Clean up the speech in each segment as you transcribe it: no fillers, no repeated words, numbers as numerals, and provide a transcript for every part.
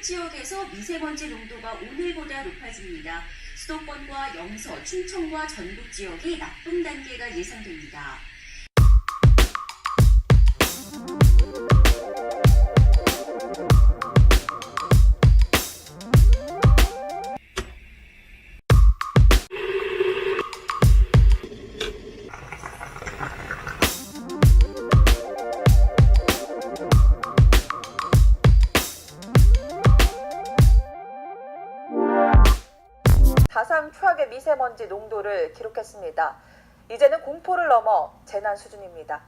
지역에서 미세먼지 농도가 오늘보다 높아집니다. 수도권과 영서, 충청과 전북 지역이 나쁨 단계가 예상됩니다. 다상 최악의 미세먼지 농도를 기록했습니다. 이제는 공포를 넘어 재난 수준입니다.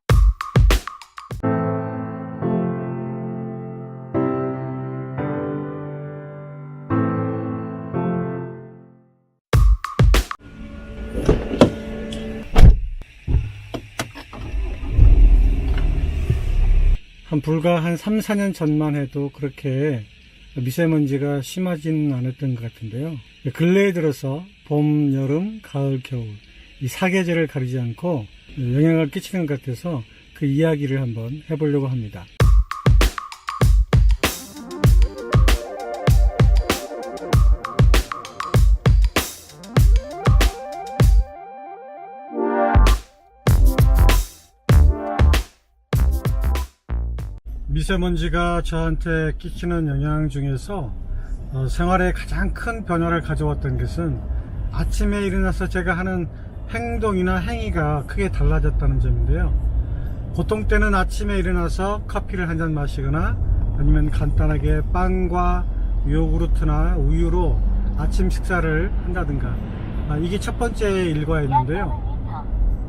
불과 한 3, 4년 전만 해도 그렇게 미세먼지가 심하지는 않았던 것 같은데요. 근래에 들어서 봄, 여름, 가을, 겨울 이 사계절을 가리지 않고 영향을 끼치는 것 같아서 그 이야기를 한번 해보려고 합니다. 미세먼지가 저한테 끼치는 영향 중에서 생활에 가장 큰 변화를 가져왔던 것은 아침에 일어나서 제가 하는 행동이나 행위가 크게 달라졌다는 점인데요. 보통 때는 아침에 일어나서 커피를 한 잔 마시거나 아니면 간단하게 빵과 요구르트나 우유로 아침 식사를 한다든가 이게 첫 번째 일과였는데요.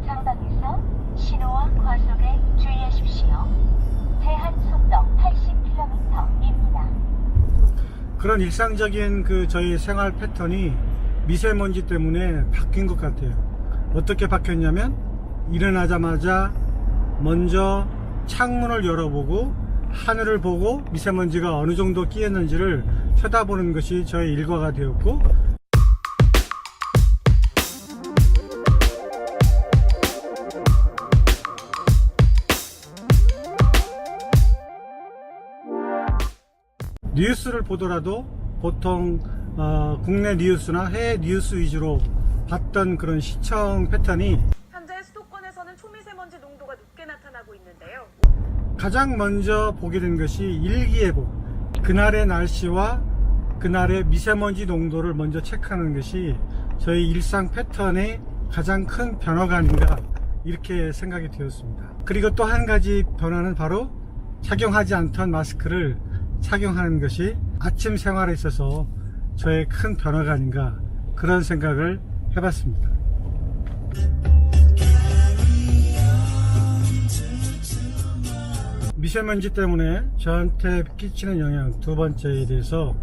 상방에서 신호와 과속에 주의하십시오. 제한 속도 80km입니다. 그런 일상적인 저희 생활 패턴이 미세먼지 때문에 바뀐 것 같아요. 어떻게 바뀌었냐면 일어나자마자 먼저 창문을 열어보고 하늘을 보고 미세먼지가 어느 정도 끼었는지를 쳐다보는 것이 저의 일과가 되었고, 뉴스를 보더라도 보통 국내 뉴스나 해외 뉴스 위주로 봤던 그런 시청 패턴이 현재 수도권에서는 초미세먼지 농도가 높게 나타나고 있는데요. 가장 먼저 보게 된 것이 일기예보, 그날의 날씨와 그날의 미세먼지 농도를 먼저 체크하는 것이 저희 일상 패턴의 가장 큰 변화가 아닌가 이렇게 생각이 되었습니다. 그리고 또 한 가지 변화는 바로 착용하지 않던 마스크를 착용하는 것이 아침 생활에 있어서 저의 큰 변화가 아닌가 그런 생각을 해봤습니다. 미세먼지 때문에 저한테 끼치는 영향 두 번째에 대해서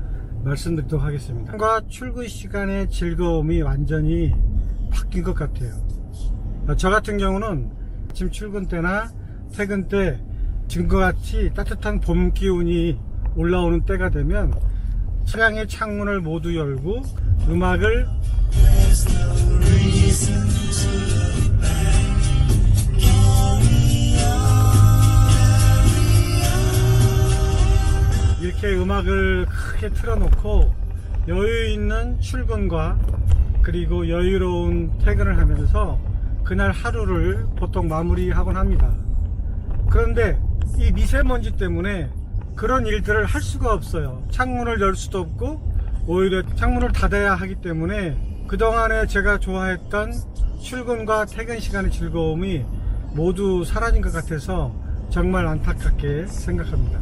말씀드리도록 하겠습니다. 출근 시간의 즐거움이 완전히 바뀐 것 같아요. 저 같은 경우는 아침 출근 때나 퇴근 때 지금과 같이 따뜻한 봄 기운이 올라오는 때가 되면 차량의 창문을 모두 열고 음악을 이렇게 음악을 크게 틀어놓고 여유 있는 출근과 그리고 여유로운 퇴근을 하면서 그날 하루를 보통 마무리하곤 합니다. 그런데 이 미세먼지 때문에 그런 일들을 할 수가 없어요. 창문을 열 수도 없고 오히려 창문을 닫아야 하기 때문에 그동안에 제가 좋아했던 출근과 퇴근 시간의 즐거움이 모두 사라진 것 같아서 정말 안타깝게 생각합니다.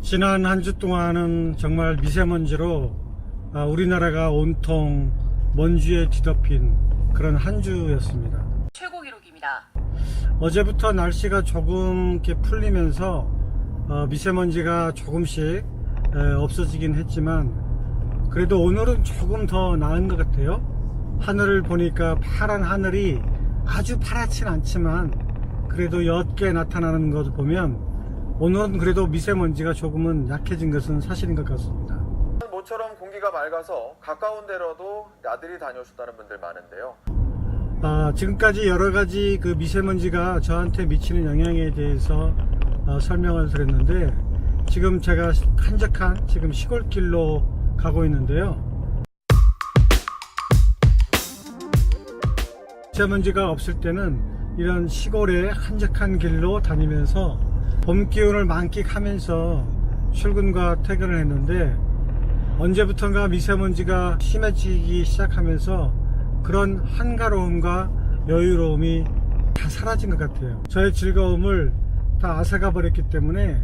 지난 한 주 동안은 정말 미세먼지로 우리나라가 온통 먼지에 뒤덮인 그런 한 주였습니다. 최고 기록입니다. 어제부터 날씨가 조금 이렇게 풀리면서 미세먼지가 조금씩 없어지긴 했지만 그래도 오늘은 조금 더 나은 것 같아요. 하늘을 보니까 파란 하늘이 아주 파랗진 않지만 그래도 옅게 나타나는 것을 보면 오늘은 그래도 미세먼지가 조금은 약해진 것은 사실인 것 같습니다. 모처럼 공기가 맑아서 가까운 데로도 나들이 다녀오셨다는 분들 많은데요. 지금까지 여러 가지 그 미세먼지가 저한테 미치는 영향에 대해서 설명을 드렸는데, 지금 제가 한적한 지금 시골길로 가고 있는데요. 미세먼지가 없을 때는 이런 시골의 한적한 길로 다니면서 봄 기운을 만끽하면서 출근과 퇴근을 했는데, 언제부턴가 미세먼지가 심해지기 시작하면서 그런 한가로움과 여유로움이 다 사라진 것 같아요. 저의 즐거움을 다 앗아가 버렸기 때문에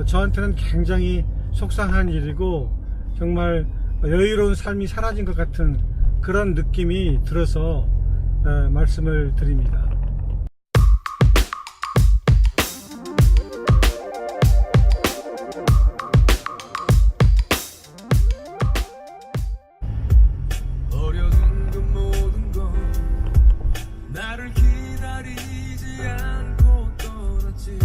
저한테는 굉장히 속상한 일이고, 정말 여유로운 삶이 사라진 것 같은 그런 느낌이 들어서 말씀을 드립니다. 어려운 그 모든 건 나를 기다리지 않고 떠났지.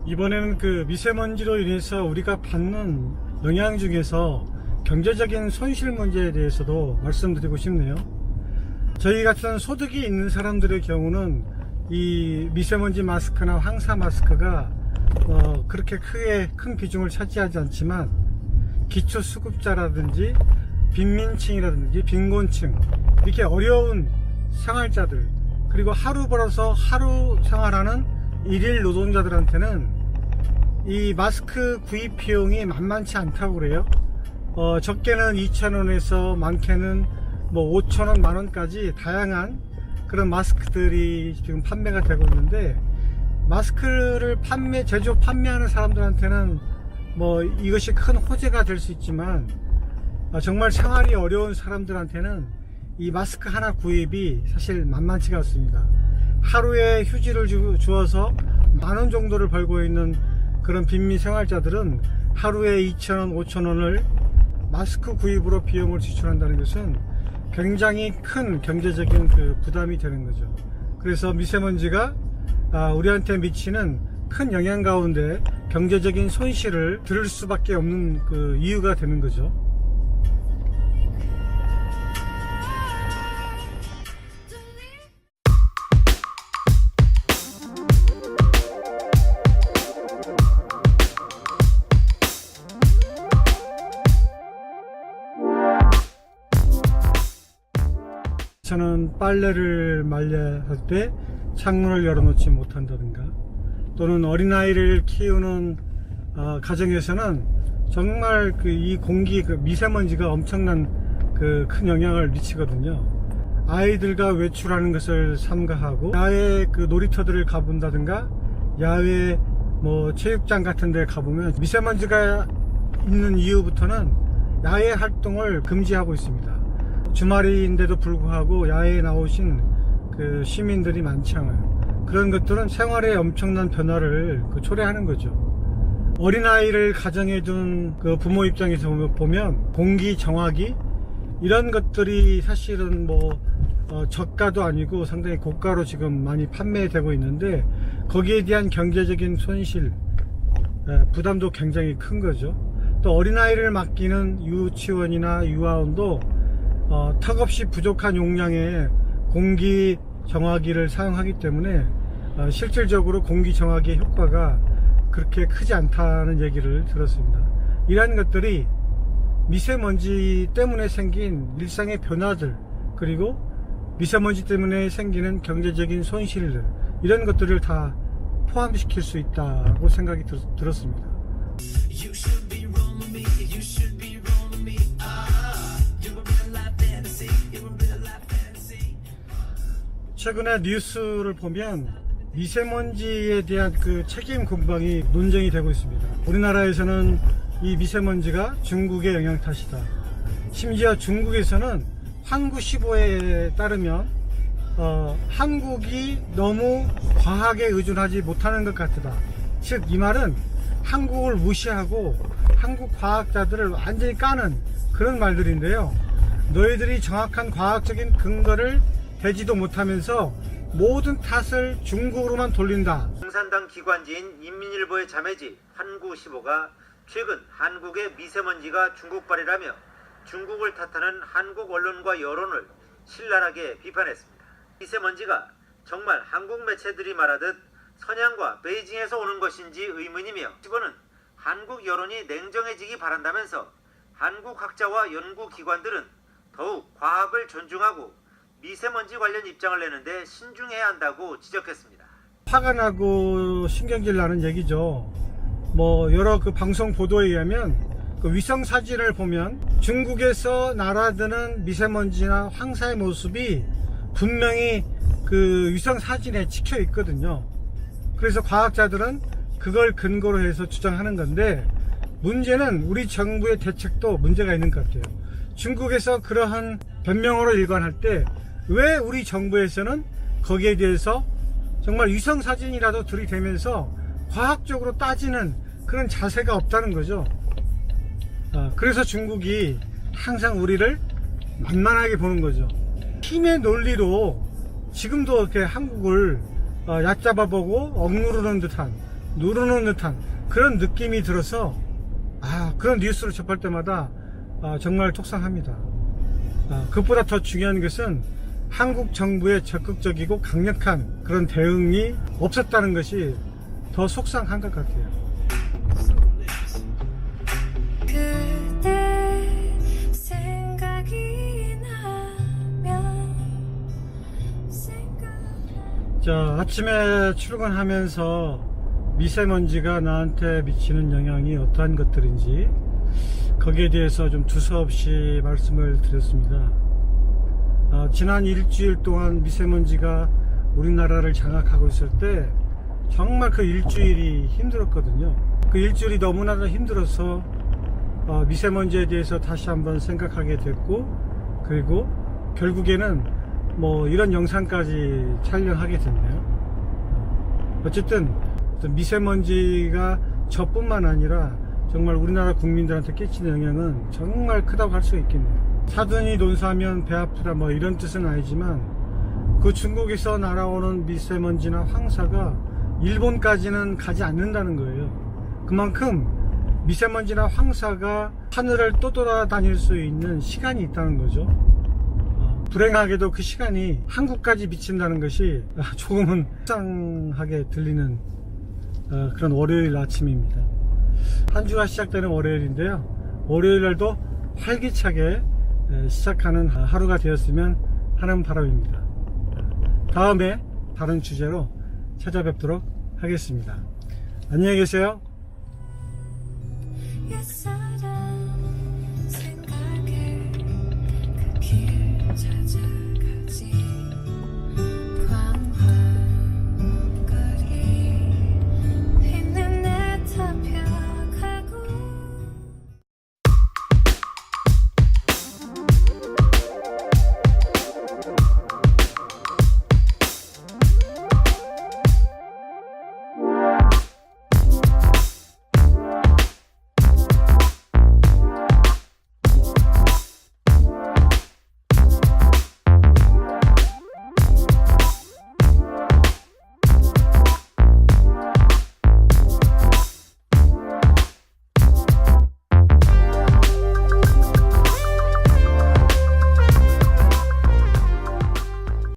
이번에는 그 미세먼지로 인해서 우리가 받는 영향 중에서 경제적인 손실 문제에 대해서도 말씀드리고 싶네요. 저희 같은 소득이 있는 사람들의 경우는 이 미세먼지 마스크나 황사 마스크가 그렇게 크게 큰 비중을 차지하지 않지만, 기초수급자라든지 빈민층이라든지 빈곤층, 이렇게 어려운 생활자들, 그리고 하루 벌어서 하루 생활하는 일일 노동자들한테는 이 마스크 구입 비용이 만만치 않다고 그래요. 적게는 2,000원에서 많게는 뭐 5,000원, 만원까지 다양한 그런 마스크들이 지금 판매가 되고 있는데, 마스크를 제조업 판매하는 사람들한테는 뭐 이것이 큰 호재가 될 수 있지만, 정말 생활이 어려운 사람들한테는 이 마스크 하나 구입이 사실 만만치가 않습니다. 하루에 휴지를 주어서 만원 정도를 벌고 있는 그런 빈민 생활자들은 하루에 2,000원, 5,000원을 마스크 구입으로 비용을 지출한다는 것은 굉장히 큰 경제적인 그 부담이 되는 거죠. 그래서 미세먼지가 우리한테 미치는 큰 영향 가운데 경제적인 손실을 들을 수밖에 없는 그 이유가 되는 거죠. 저는 빨래를 말려야 할 때 창문을 열어놓지 못한다든가, 또는 어린아이를 키우는 가정에서는 정말 이 공기 미세먼지가 엄청난 큰 영향을 미치거든요. 아이들과 외출하는 것을 삼가하고 야외 놀이터들을 가본다든가, 야외 뭐 체육장 같은 데 가보면 미세먼지가 있는 이후부터는 야외 활동을 금지하고 있습니다. 주말인데도 불구하고 야외에 나오신 그 시민들이 많지 않아요. 그런 것들은 생활에 엄청난 변화를 초래하는 거죠. 어린아이를 가정에 둔 그 부모 입장에서 보면 공기 정화기 이런 것들이 사실은 뭐 저가도 아니고 상당히 고가로 지금 많이 판매되고 있는데, 거기에 대한 경제적인 손실, 부담도 굉장히 큰 거죠. 또 어린아이를 맡기는 유치원이나 유아원도 턱없이 부족한 용량의 공기 정화기를 사용하기 때문에 실질적으로 공기 정화기의 효과가 그렇게 크지 않다는 얘기를 들었습니다. 이러한 것들이 미세먼지 때문에 생긴 일상의 변화들, 그리고 미세먼지 때문에 생기는 경제적인 손실들, 이런 것들을 다 포함시킬 수 있다고 생각이 들었습니다. You should be rolling me, you should be rolling me. You're a real life fantasy, you're a real life fantasy. 최근에 뉴스를 보면 미세먼지에 대한 그 책임 공방이 논쟁이 되고 있습니다. 우리나라에서는 이 미세먼지가 중국의 영향 탓이다. 심지어 중국에서는 환구15에 따르면 한국이 너무 과하게 의존하지 못하는 것 같다. 즉 이 말은 한국을 무시하고 한국 과학자들을 완전히 까는 그런 말들인데요. 너희들이 정확한 과학적인 근거를 대지도 못하면서 모든 탓을 중국으로만 돌린다. 공산당 기관지인 인민일보의 자매지 환구15가 최근 한국의 미세먼지가 중국발이라며 중국을 탓하는 한국 언론과 여론을 신랄하게 비판했습니다. 미세먼지가 정말 한국 매체들이 말하듯 선양과 베이징에서 오는 것인지 의문이며 15는 한국 여론이 냉정해지기 바란다면서 한국 학자와 연구기관들은 더욱 과학을 존중하고 미세먼지 관련 입장을 내는데 신중해야 한다고 지적했습니다. 화가 나고 신경질 나는 얘기죠. 뭐 여러 그 방송 보도에 의하면 그 위성 사진을 보면 중국에서 날아드는 미세먼지나 황사의 모습이 분명히 그 위성 사진에 찍혀 있거든요. 그래서 과학자들은 그걸 근거로 해서 주장하는 건데, 문제는 우리 정부의 대책도 문제가 있는 것 같아요. 중국에서 그러한 변명으로 일관할 때 왜 우리 정부에서는 거기에 대해서 정말 위성 사진이라도 들이대면서 과학적으로 따지는 그런 자세가 없다는 거죠. 그래서 중국이 항상 우리를 만만하게 보는 거죠. 힘의 논리로 지금도 이렇게 한국을 얕잡아보고 억누르는 듯한, 누르는 듯한 그런 느낌이 들어서 그런 뉴스를 접할 때마다 정말 속상합니다. 그것보다 더 중요한 것은 한국 정부의 적극적이고 강력한 그런 대응이 없었다는 것이 더 속상한 것 같아요. 그대 생각이 나면 자, 아침에 출근하면서 미세먼지가 나한테 미치는 영향이 어떠한 것들인지 거기에 대해서 좀 두서없이 말씀을 드렸습니다. 지난 일주일 동안 미세먼지가 우리나라를 장악하고 있을 때 정말 그 일주일이 힘들었거든요. 그 일주일이 너무나도 힘들어서 미세먼지에 대해서 다시 한번 생각하게 됐고, 그리고 결국에는 뭐 이런 영상까지 촬영하게 됐네요. 어쨌든 미세먼지가 저뿐만 아니라 정말 우리나라 국민들한테 끼치는 영향은 정말 크다고 할 수 있겠네요. 사돈이 논사하면 배 아프다 뭐 이런 뜻은 아니지만, 그 중국에서 날아오는 미세먼지나 황사가 일본까지는 가지 않는다는 거예요. 그만큼 미세먼지나 황사가 하늘을 떠돌아다닐 수 있는 시간이 있다는 거죠. 불행하게도 그 시간이 한국까지 미친다는 것이 조금은 속상하게 들리는 그런 월요일 아침입니다. 한 주가 시작되는 월요일인데요. 월요일 날도 활기차게 시작하는 하루가 되었으면 하는 바람입니다. 다음에 다른 주제로 찾아뵙도록 하겠습니다. 안녕히 계세요. Yes,